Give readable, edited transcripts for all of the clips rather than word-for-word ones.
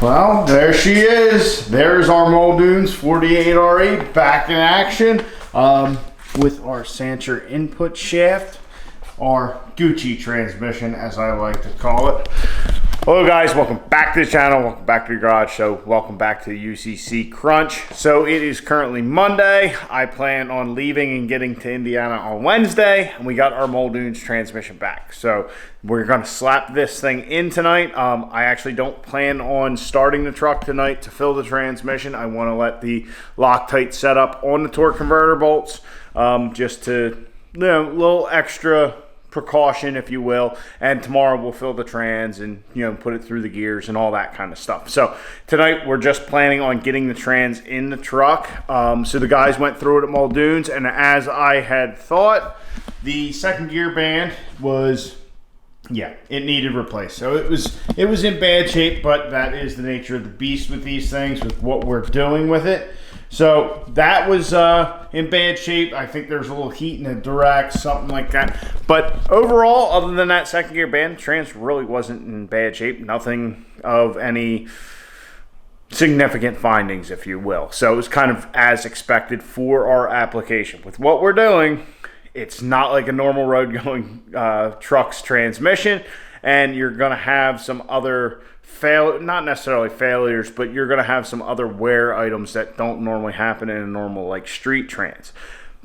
Well, there she is. There's our Muldoon's 48R8 back in action with our Sancher input shaft, our Gucci transmission, as I like to call it. Hello guys, welcome back to the channel, welcome back to the garage show, welcome back to the UCC Crunch. So it is currently Monday. I plan on leaving and getting to Indiana on Wednesday, and we got our Muldoon's transmission back. So we're gonna slap this thing in tonight. I actually don't plan on starting the truck tonight to fill the transmission. I wanna let the Loctite set up on the torque converter bolts, just to, you know, a little extra precaution, if you will, and tomorrow we'll fill the trans and, you know, put it through the gears and all that kind of stuff. So tonight we're just planning on getting the trans in the truck. So the guys went through it at Muldoon's, and as I had thought, the second gear band was, yeah, it needed replaced. So it was in bad shape, but that is the nature of the beast with these things, with what we're doing with it. So that was in bad shape. I think there's a little heat in the direct, something like that. But overall, other than that second gear band, trans really wasn't in bad shape. Nothing of any significant findings, if you will. So it was kind of as expected for our application. With what we're doing, it's not like a normal road going truck's transmission, and you're gonna have some other not necessarily failures, but you're going to have some other wear items that don't normally happen in a normal like street trans.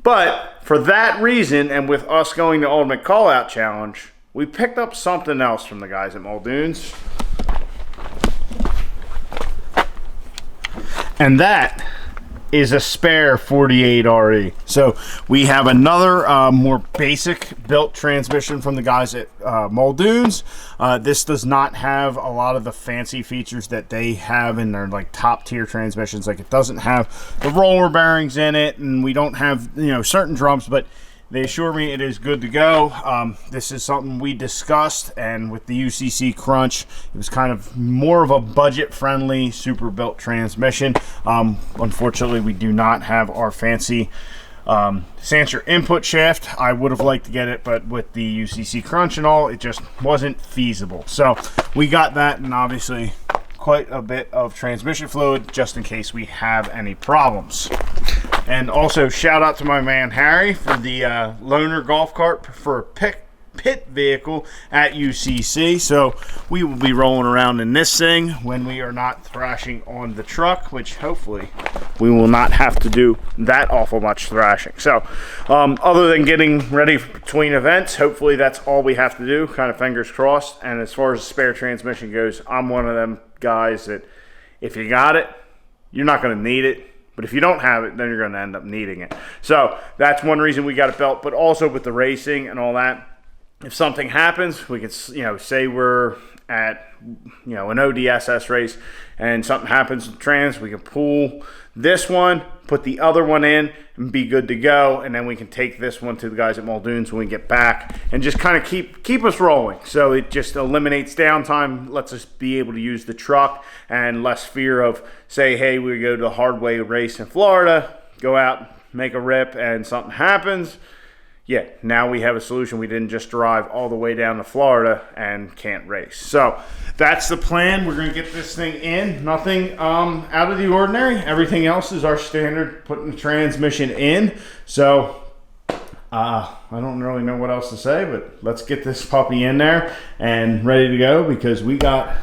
But for that reason, and with us going to Ultimate Callout Challenge, we picked up something else from the guys at Muldoon's, and that is a spare 48RE. So we have another more basic built transmission from the guys at Muldoon's. This does not have a lot of the fancy features that they have in their like top tier transmissions. Like, it doesn't have the roller bearings in it, and we don't have, you know, certain drums, but they assure me it is good to go. This is something we discussed, and with the UCC Crunch, it was kind of more of a budget-friendly, super built transmission. Unfortunately, we do not have our fancy Sancher input shaft. I would have liked to get it, but with the UCC Crunch and all, it just wasn't feasible. So we got that, and obviously quite a bit of transmission fluid just in case we have any problems. And also shout out to my man Harry for the loaner golf cart for pit vehicle at UCC. So we will be rolling around in this thing when we are not thrashing on the truck, which hopefully we will not have to do that awful much thrashing. So other than getting ready between events, hopefully that's all we have to do, kind of fingers crossed. And as far as the spare transmission goes, I'm one of them guys that if you got it, you're not going to need it. But if you don't have it, then you're going to end up needing it. So that's one reason we got it built. But also with the racing and all that, if something happens, we can, you know, say we're at, you know, an ODSS race and something happens with trans, we can pull this one, put the other one in, and be good to go. And then we can take this one to the guys at Muldoon's when we get back and just kind of keep us rolling. So it just eliminates downtime, lets us be able to use the truck, and less fear of, say, hey, we go to a hardway race in Florida, go out, make a rip, and something happens. Yeah, now we have a solution. We didn't just drive all the way down to Florida and can't race. So that's the plan. We're going to get this thing in. Nothing out of the ordinary. Everything else is our standard putting the transmission in. So I don't really know what else to say, but let's get this puppy in there and ready to go, because we got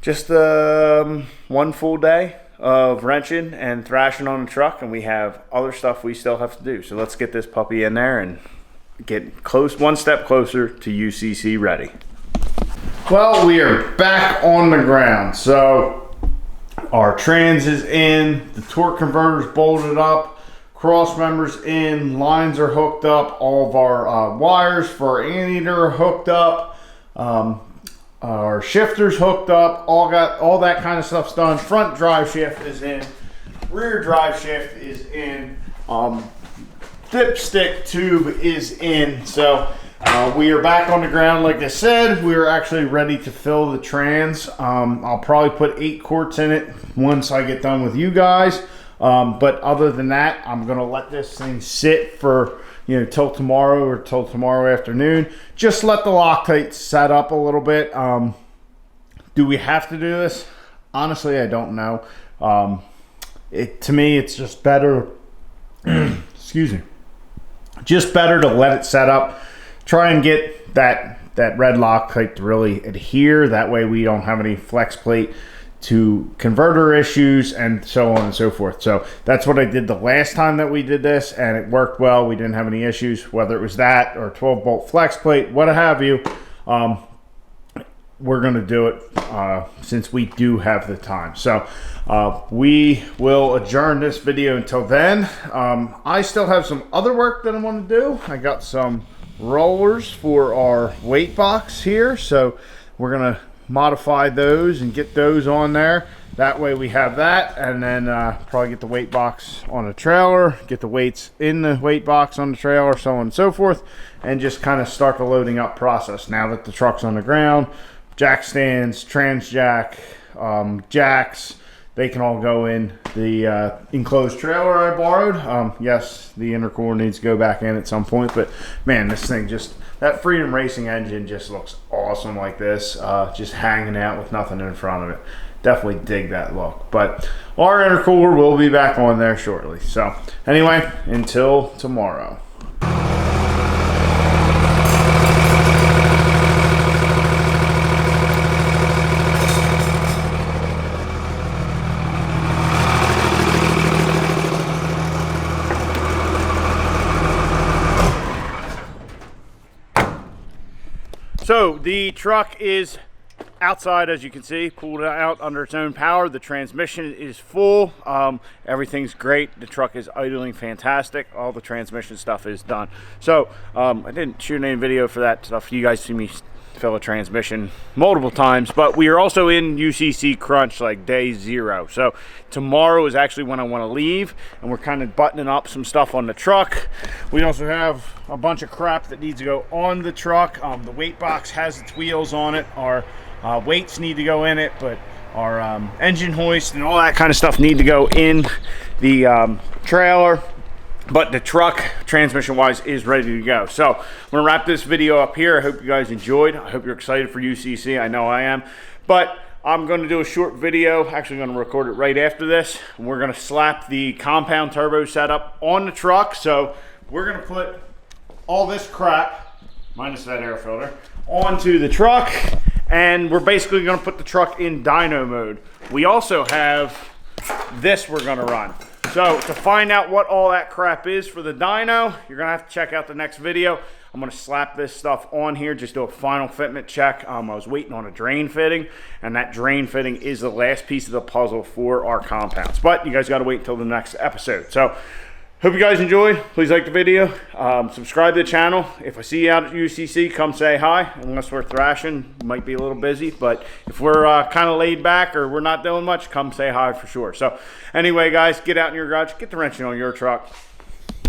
just one full day of wrenching and thrashing on the truck, and we have other stuff we still have to do. So let's get this puppy in there and get close, one step closer to UCC ready. Well, we are back on the ground. So our trans is in, the torque converter's bolted up, cross members in, lines are hooked up, all of our wires for our anteater are hooked up, our shifter's hooked up, all that kind of stuff's done. Front drive shaft is in, rear drive shaft is in, dipstick tube is in. So we are back on the ground. Like I said, we are actually ready to fill the trans. I'll probably put 8 quarts in it once I get done with you guys. But other than that, I'm gonna let this thing sit for, you know, till tomorrow or till tomorrow afternoon. Just let the Loctite set up a little bit. Do we have to do this? Honestly, I don't know. To me, it's just better, excuse me, just better to let it set up. Try and get that red lock plate to really adhere. That way we don't have any flex plate to converter issues and so on and so forth. So that's what I did the last time that we did this, and it worked well. We didn't have any issues, whether it was that or 12 bolt flex plate, what have you. We're going to do it since we do have the time. So we will adjourn this video until then. I still have some other work that I want to do. I got some rollers for our weight box here, so we're going to modify those and get those on there. That way we have that, and then probably get the weight box on a trailer, get the weights in the weight box on the trailer, so on and so forth, and just kind of start the loading up process. Now that the truck's on the ground, jack stands, trans jack, jacks, they can all go in the enclosed trailer I borrowed. Yes, the intercooler needs to go back in at some point, but man, this thing just, that Freedom Racing engine just looks awesome like this, just hanging out with nothing in front of it. Definitely dig that look. But our intercooler will be back on there shortly. So anyway, until tomorrow. So the truck is outside, as you can see, pulled out under its own power. The transmission is full. Everything's great. The truck is idling fantastic. All the transmission stuff is done. So I didn't shoot any video for that stuff. You guys see me fill a transmission multiple times, but we are also in UCC crunch, like day 0. So tomorrow is actually when I want to leave, and we're kind of buttoning up some stuff on the truck. We also have a bunch of crap that needs to go on the truck. The weight box has its wheels on it. Our weights need to go in it, but our engine hoist and all that kind of stuff need to go in the trailer. But the truck, transmission-wise, is ready to go. So I'm going to wrap this video up here. I hope you guys enjoyed. I hope you're excited for UCC. I know I am. But I'm going to do a short video. Actually, I'm going to record it right after this. And we're going to slap the compound turbo setup on the truck. So we're going to put all this crap, minus that air filter, onto the truck. And we're basically going to put the truck in dyno mode. We also have this we're going to run. So to find out what all that crap is for the dyno, you're going to have to check out the next video. I'm going to slap this stuff on here, just do a final fitment check. I was waiting on a drain fitting, and that drain fitting is the last piece of the puzzle for our compounds. But you guys got to wait until the next episode. So hope you guys enjoyed. Please like the video. Subscribe to the channel. If I see you out at UCC, come say hi. Unless we're thrashing, might be a little busy. But if we're kind of laid back or we're not doing much, come say hi for sure. So anyway, guys, get out in your garage. Get the wrenching on your truck.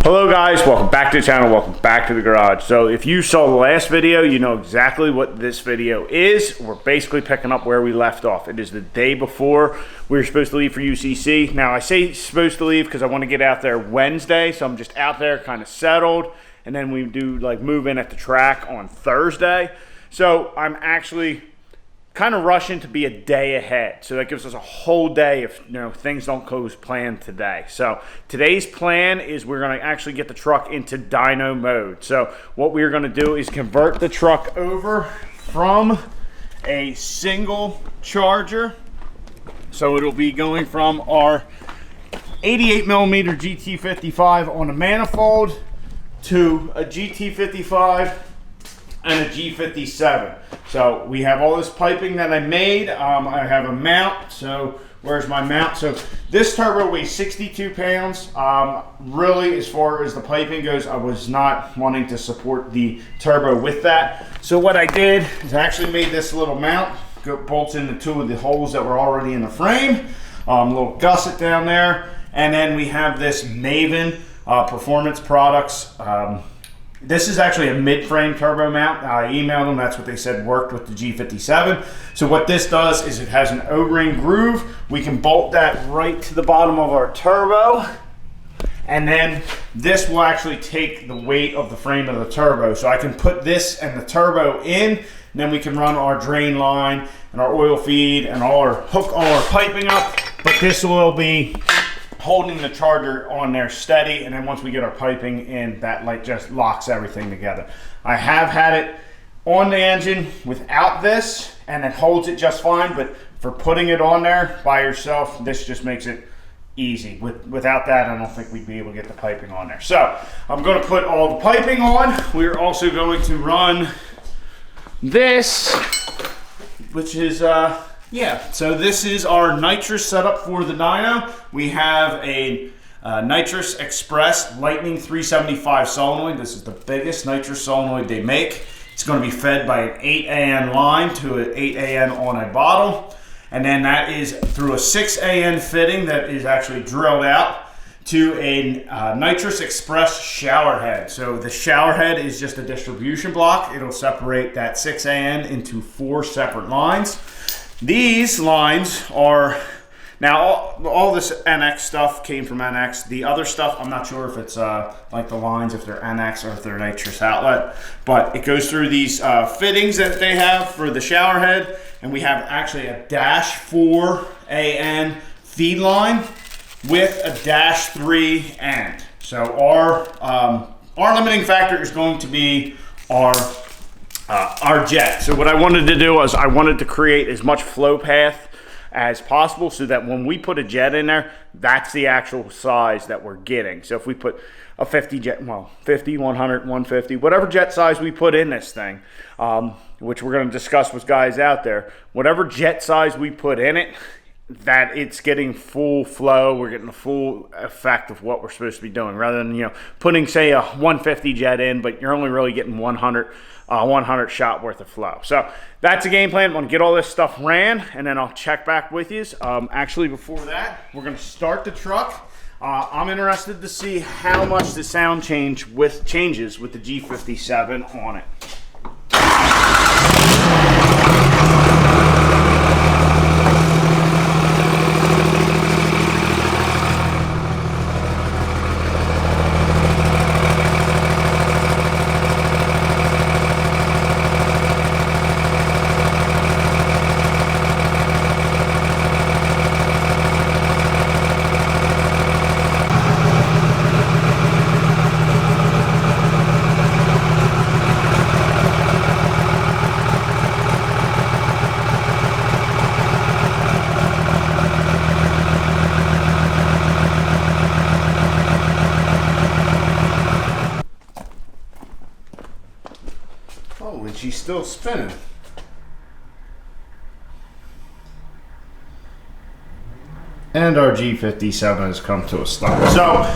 Hello guys, welcome back to the channel, welcome back to the garage. So if you saw the last video, you know exactly what this video is. We're basically picking up where we left off. It is the day before we were supposed to leave for UCC. Now I say supposed to leave because I want to get out there Wednesday, so I'm just out there kind of settled, and then we do like move in at the track on Thursday. So I'm actually kind of rushing to be a day ahead, so that gives us a whole day if things don't go as planned today. So today's plan is we're going to actually get the truck into dyno mode. So what we're going to do is convert the truck over from a single charger, so it'll be going from our 88mm GT55 on a manifold to a GT55 and a G57. So we have all this piping that I made. I have a mount. So where's my mount? So this turbo weighs 62 pounds. Really, as far as the piping goes, I was not wanting to support the turbo with that. So what I did is I actually made this little mount. Bolts into 2 of the holes that were already in the frame. Little gusset down there. And then we have this Maven Performance Products. This is actually a mid-frame turbo mount. I emailed them, that's what they said worked with the G57. So what this does is it has an O-ring groove. We can bolt that right to the bottom of our turbo. And then this will actually take the weight of the frame of the turbo. So I can put this and the turbo in. and then we can run our drain line and our oil feed and hook all our piping up. But this will be holding the charger on there steady, and then once we get our piping in, that like just locks everything together. I have had it on the engine without this, and it holds it just fine, but for putting it on there by yourself, this just makes it easy. Without that, I don't think we'd be able to get the piping on there. So I'm going to put all the piping on. We're also going to run this, which is so this is our nitrous setup for the dyno. We have a Nitrous Express Lightning 375 solenoid. This is the biggest nitrous solenoid they make. It's going to be fed by an 8 AN line to an 8 AN on a bottle. And then that is through a 6 AN fitting that is actually drilled out to a Nitrous Express shower head. So the shower head is just a distribution block. It'll separate that 6 AN into 4 separate lines. These lines are, now all this NX stuff came from NX. The other stuff, I'm not sure if it's like the lines, if they're NX or if they're nitrous outlet, but it goes through these fittings that they have for the shower head. And we have actually a -4 AN feed line with a -3 end. So our limiting factor is going to be our jet. So what I wanted to do was I wanted to create as much flow path as possible so that when we put a jet in there, that's the actual size that we're getting. So if we put a 50 jet, well, 50, 100, 150, whatever jet size we put in this thing, which we're going to discuss with guys out there, whatever jet size we put in it, that it's getting full flow, we're getting the full effect of what we're supposed to be doing, rather than, you know, putting, say, a 150 jet in, but you're only really getting 100 shot worth of flow. So that's a game plan. I'm going to get all this stuff ran, and then I'll check back with you. Actually, before that, we're going to start the truck. I'm interested to see how much the sound changes with the G57 on it. She's still spinning. And our G57 has come to a stop. So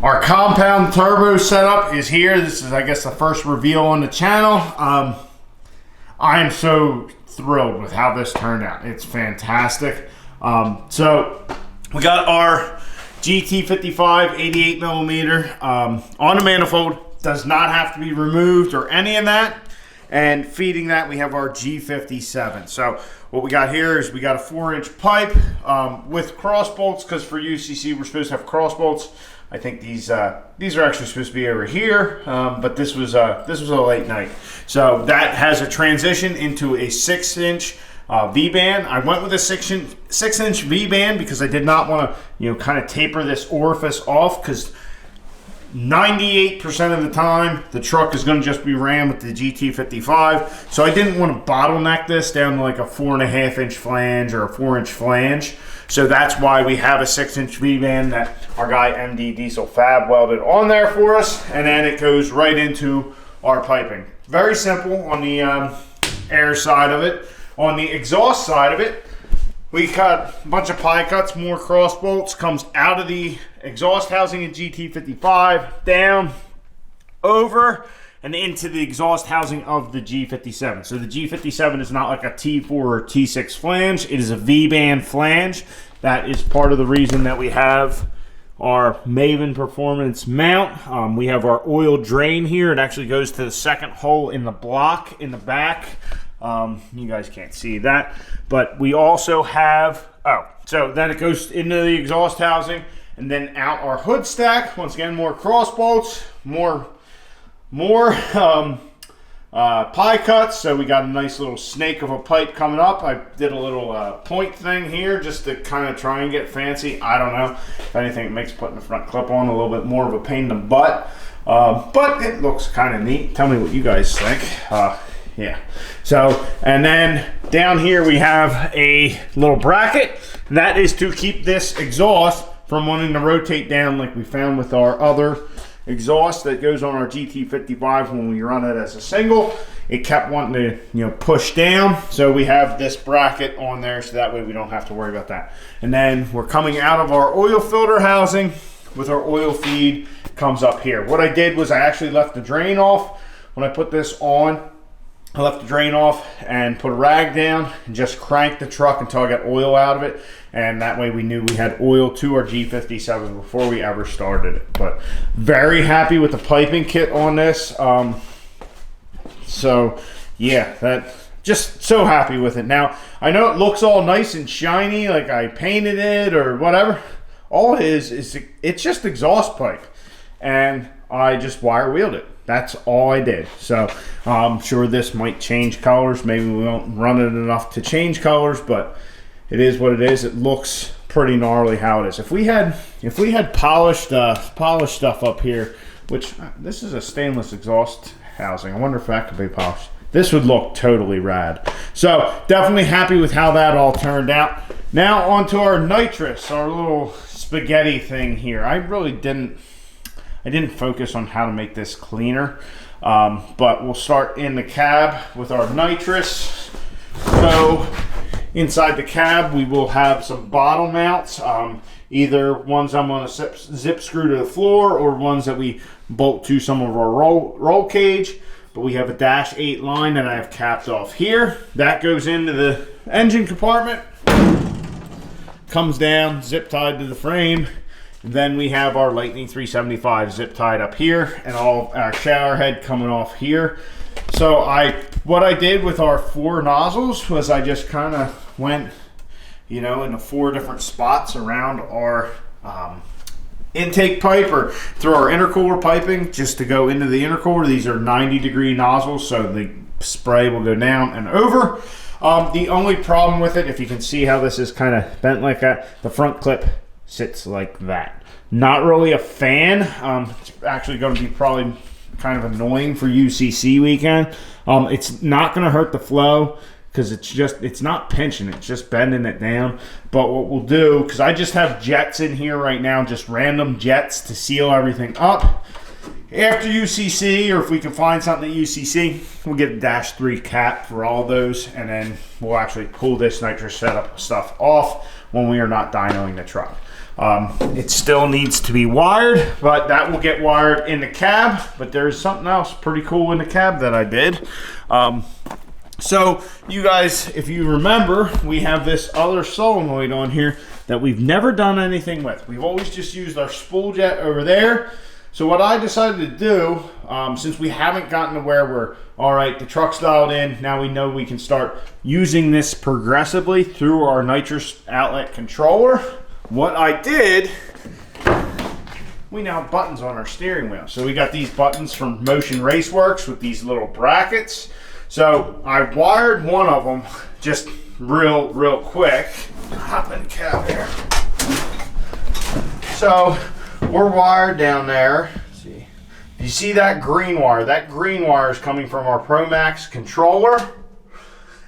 our compound turbo setup is here. This is, I guess, the first reveal on the channel. I am so thrilled with how this turned out. It's fantastic. So we got our GT55 88 millimeter on the manifold. Does not have to be removed or any of that. And feeding that, we have our G57. So what we got here is we got a 4-inch pipe with cross bolts, because for UCC we're supposed to have cross bolts. I think these are actually supposed to be over here, but this was a late night. So that has a transition into a 6-inch V-band. I went with a 6-inch V-band because I did not want to, you know, kind of taper this orifice off, because 98% of the time, the truck is going to just be ran with the GT55. So I didn't want to bottleneck this down to like a 4.5-inch flange or a 4-inch flange. So that's why we have a 6-inch V-band that our guy MD Diesel Fab welded on there for us. And then it goes right into our piping. Very simple on the air side of it. On the exhaust side of it, we cut a bunch of pie cuts, more cross bolts, comes out of the exhaust housing in GT55, down, over, and into the exhaust housing of the G57. So the G57 is not like a T4 or T6 flange. It is a V-band flange. That is part of the reason that we have our Maven Performance mount. We have our oil drain here. It actually goes to the second hole in the block in the back. You guys can't see that, but we also have, so then it goes into the exhaust housing and then out our hood stack. Once again, more cross bolts, more pie cuts, so we got a nice little snake of a pipe coming up. I did a little point thing here just to kind of try and get fancy. I don't know. If anything, it makes putting the front clip on a little bit more of a pain in the butt. But it looks kind of neat. Tell me what you guys think. Yeah. So, and then down here we have a little bracket. That is to keep this exhaust from wanting to rotate down like we found with our other exhaust that goes on our GT55 when we run it as a single. It kept wanting to, you know, push down, so we have this bracket on there so that way we don't have to worry about that. And then we're coming out of our oil filter housing with our oil feed comes up here. What I did was I actually left the drain off. When I put this on, I left the drain off and put a rag down and just cranked the truck until I got oil out of it. And that way we knew we had oil to our G57 before we ever started it. But very happy with the piping kit on this. So yeah, that just so happy with it. Now, I know it looks all nice and shiny, like I painted it or whatever. All it is it's just exhaust pipe. And I just wire wheeled it. That's all I did. So I'm sure this might change colors. Maybe we won't run it enough to change colors, but it is what it is. It looks pretty gnarly how it is. If we had polished stuff up here, which this is a stainless exhaust housing. I wonder if that could be polished. This would look totally rad. So definitely happy with how that all turned out. Now onto our nitrous, our little spaghetti thing here. I didn't focus on how to make this cleaner, but we'll start in the cab with our nitrous. So inside the cab, we will have some bottle mounts, either ones I'm going to zip screw to the floor or ones that we bolt to some of our roll cage. But we have a -8 line that I have capped off here. That goes into the engine compartment, comes down, zip tied to the frame. Then we have our Lightning 375 zip tied up here and all our shower head coming off here. So what I did with our 4 nozzles was I just kind of went, you know, into 4 different spots around our intake pipe or through our intercooler piping just to go into the intercooler. These are 90-degree nozzles, so the spray will go down and over. The only problem with it, if you can see how this is kind of bent like that, the front clip sits like that. Not really a fan. It's actually going to be probably kind of annoying for UCC weekend. It's not going to hurt the flow because it's not pinching, it's just bending it down. But what we'll do, because I just have jets in here right now, just random jets to seal everything up. After UCC, or if we can find something at UCC, we'll get a -3 cap for all those, and then we'll actually pull this nitrous setup stuff off when we are not dynoing the truck. It still needs to be wired, but that will get wired in the cab. But there's something else pretty cool in the cab that I did. So you guys, if you remember, we have this other solenoid on here that we've never done anything with. We've always just used our spool jet over there. So what I decided to do, since we haven't gotten to where we're, all right, the truck's dialed in, now we know we can start using this progressively through our nitrous outlet controller. What I did, we now have buttons on our steering wheel. So we got these buttons from Motion Raceworks with these little brackets. So I wired one of them just real quick. Hop in the cab here. So we're wired down there. Let's see. You see that green wire? That green wire is coming from our ProMax controller.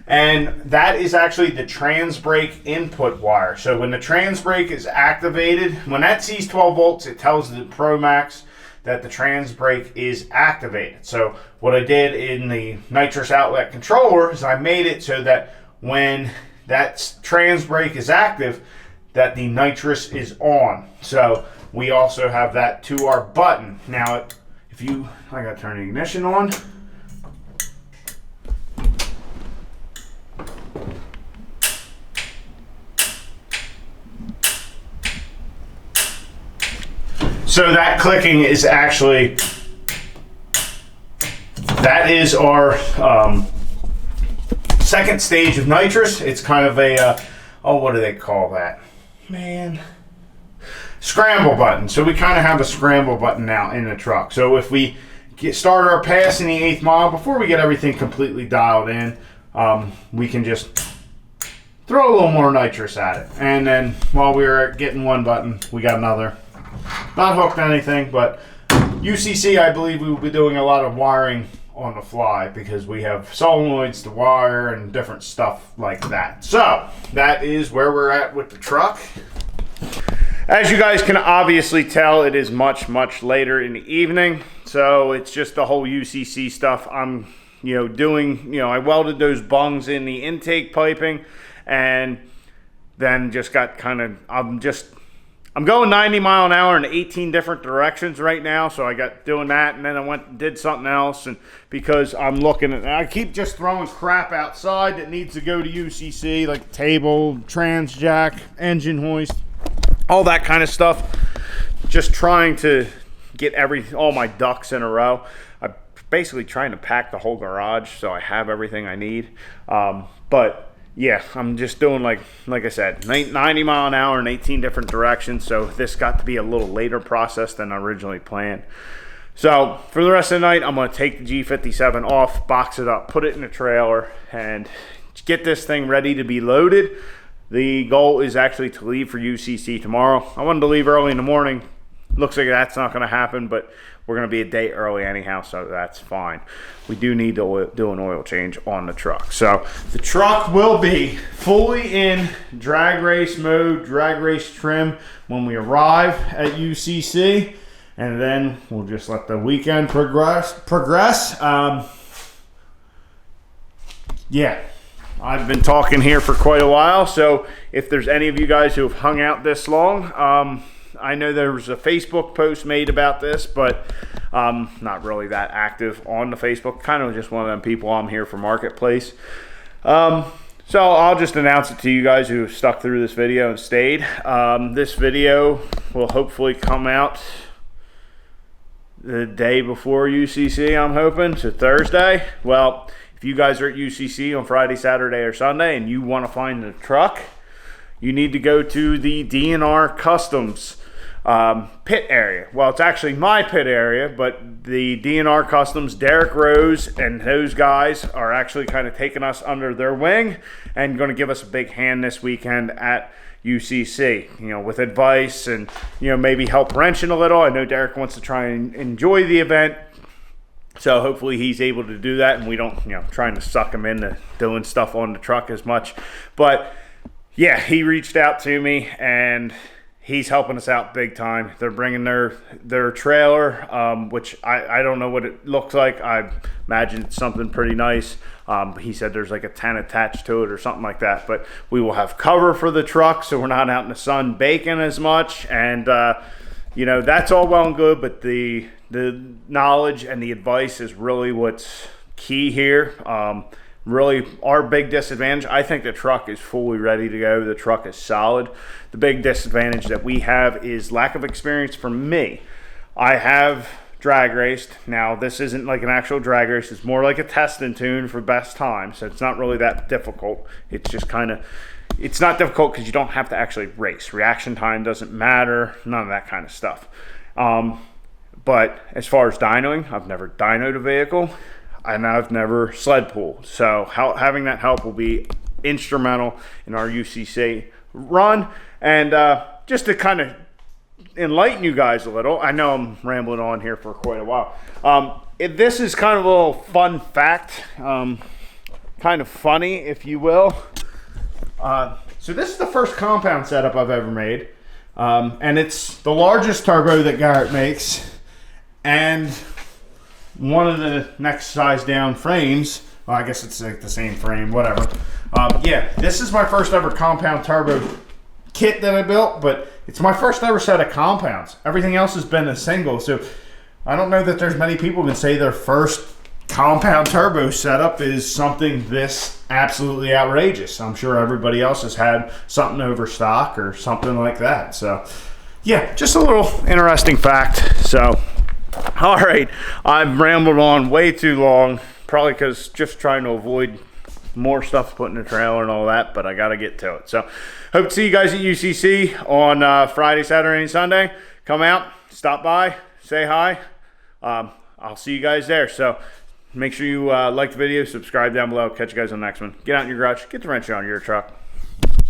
And that is actually the trans brake input wire. So when the trans brake is activated, when that sees 12 volts, it tells the ProMax that the trans brake is activated. So what I did in the nitrous outlet controller is I made it so that when that trans brake is active, that the nitrous is on. So we also have that to our button. Now, I gotta turn the ignition on. So that clicking is actually, that is our second stage of nitrous. It's kind of a, what do they call that? Man. Scramble button. So we kind of have a scramble button now in the truck. So if we start our passing the 8th mile, before we get everything completely dialed in, we can just throw a little more nitrous at it. And then while we were getting one button, we got another. Not hooked on anything, but UCC, I believe we will be doing a lot of wiring on the fly because we have solenoids to wire and different stuff like that. So that is where we're at with the truck. As you guys can obviously tell, it is much later in the evening, so it's just the whole UCC stuff I'm doing. I welded those bungs in the intake piping, and then just got I'm going 90 mile an hour in 18 different directions right now, so I got doing that, and then I went and did something else, and because I'm looking at, I keep just throwing crap outside that needs to go to UCC, like table, trans jack, engine hoist, all that kind of stuff. Just trying to get all my ducks in a row. I'm basically trying to pack the whole garage so I have everything I need, but yeah, I'm just doing like I said, 90 mile an hour in 18 different directions. So this got to be a little later process than originally planned. So for the rest of the night, I'm going to take the G57 off, box it up, put it in a trailer, and get this thing ready to be loaded. The goal is actually to leave for UCC tomorrow. I wanted to leave early in the morning. Looks like that's not going to happen, but we're going to be a day early anyhow, so that's fine. We do need to do an oil change on the truck. So the truck will be fully in drag race mode, drag race trim when we arrive at UCC, and then we'll just let the weekend progress. Yeah, I've been talking here for quite a while, so if there's any of you guys who have hung out this long, I know there was a Facebook post made about this, but not really that active on the Facebook. Kind of just one of them people, I'm here for Marketplace. So I'll just announce it to you guys who have stuck through this video and stayed. This video will hopefully come out the day before UCC, I'm hoping, so Thursday. Well, if you guys are at UCC on Friday, Saturday, or Sunday and you want to find the truck, you need to go to the DNR Customs pit area. Well, it's actually my pit area, but the DNR Customs, Derek Rose and those guys are actually kind of taking us under their wing and going to give us a big hand this weekend at UCC, with advice and, maybe help wrenching a little. I know Derek wants to try and enjoy the event, so hopefully he's able to do that and we don't, trying to suck him into doing stuff on the truck as much. But yeah, he reached out to me and he's helping us out big time. They're bringing their trailer, which I don't know what it looks like. I imagine it's something pretty nice. He said there's like a tent attached to it or something like that. But we will have cover for the truck so we're not out in the sun baking as much. And, that's all well and good, but the knowledge and the advice is really what's key here. Really, our big disadvantage, I think the truck is fully ready to go. The truck is solid. The big disadvantage that we have is lack of experience for me. I have drag raced. Now, this isn't like an actual drag race. It's more like a test and tune for best time, so it's not really that difficult. It's just it's not difficult because you don't have to actually race. Reaction time doesn't matter, none of that kind of stuff. But as far as dynoing, I've never dynoed a vehicle. And I've never sled pulled. So having that help will be instrumental in our UCC run. And just to kind of enlighten you guys a little, I know I'm rambling on here for quite a while. This is kind of a little fun fact, kind of funny, if you will. So this is the first compound setup I've ever made. And it's the largest turbo that Garrett makes. And one of the next size down frames, well, I guess it's like the same frame, whatever. Yeah, this is my first ever compound turbo kit that I built, but it's my first ever set of compounds. Everything else has been a single, so I don't know that there's many people who can say their first compound turbo setup is something this absolutely outrageous. I'm sure everybody else has had something overstock or something like that. So yeah, just a little interesting fact. So all right, I've rambled on way too long, probably because just trying to avoid more stuff to put in the trailer and all that, but I got to get to it. So hope to see you guys at UCC on Friday, Saturday, and Sunday. Come out, stop by, say hi. I'll see you guys there. So make sure you like the video, subscribe down below. Catch you guys on the next one. Get out in your garage, get the wrench on your truck.